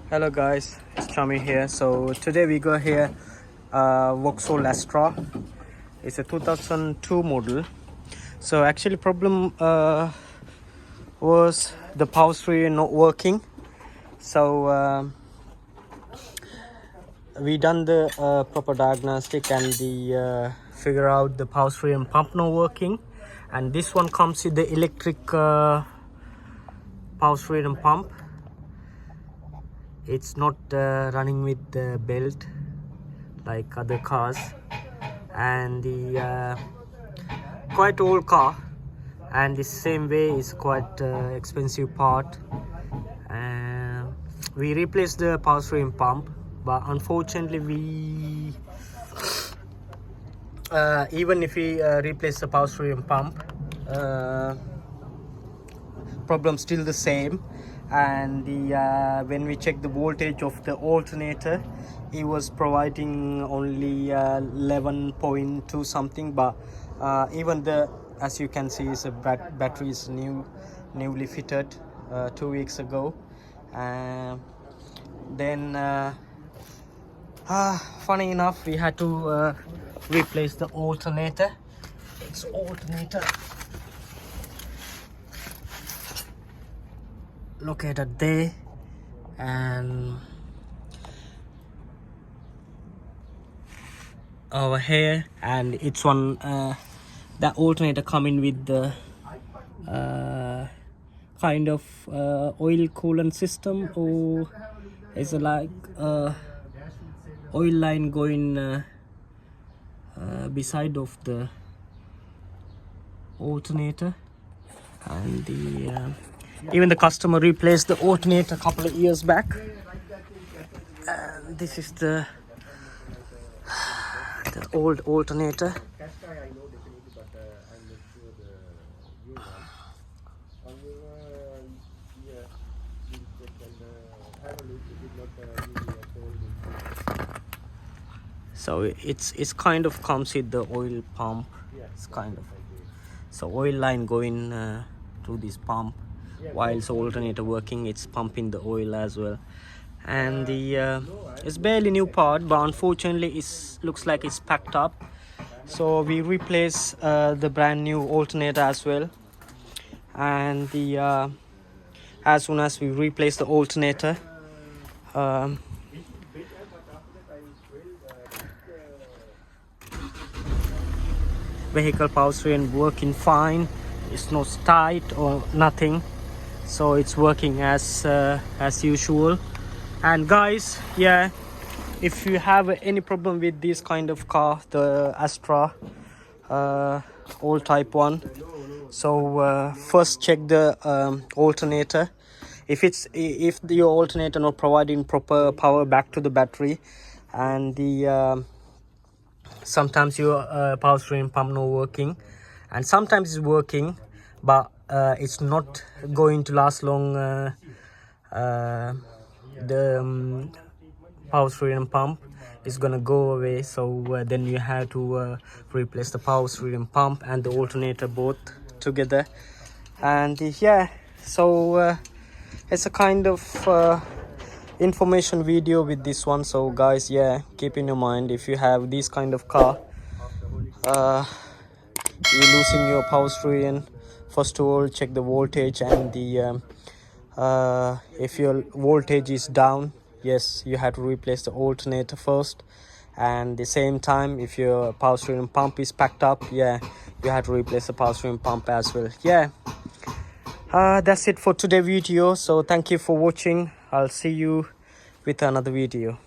Hello guys, it's Chami here. So today we go here Vauxhall Astra. It's a 2002 model. So actually problem was the power steering not working. So we done the proper diagnostic and the figure out the power steering pump not working. And this one comes with the electric power steering pump. It's not running with the belt like other cars, and the quite old car, and the same way is quite expensive part. We replaced the power steering pump, but unfortunately we even if we replace the power steering pump, problem still the same. And the when we check the voltage of the alternator, it was providing only 11.2 something, but even the, as you can see, is a battery is newly fitted 2 weeks ago. Then funny enough, we had to replace the alternator. It's alternator located there, and over here, and it's one that alternator coming with the kind of oil coolant system, or is it like oil line going beside of the alternator. And the even the customer replaced the alternator a couple of years back, and this is the old alternator. So it's kind of comes with the oil pump. It's kind of, so oil line going through this pump, whilst alternator working, it's pumping the oil as well. And the it's barely new part, but unfortunately it looks like it's packed up. So we replace the brand new alternator as well. And the as soon as we replace the alternator, vehicle power steering working fine. It's not tight or nothing, so it's working as usual. And guys, yeah, if you have any problem with this kind of car, the Astra old type one, so first check the alternator. If your alternator not providing proper power back to the battery, and the sometimes your power steering pump not working, and sometimes it's working, but it's not going to last long. The power steering pump is gonna go away, so then you have to replace the power steering pump and the alternator both together. And yeah, so it's a kind of information video with this one. So guys, yeah, keep in your mind, if you have this kind of car, you're losing your power steering, first of all check the voltage, and the if your voltage is down, yes, you have to replace the alternator first. And the same time, if your power steering pump is packed up, yeah, you have to replace the power steering pump as well. Yeah, that's it for today's video. So thank you for watching. I'll see you with another video.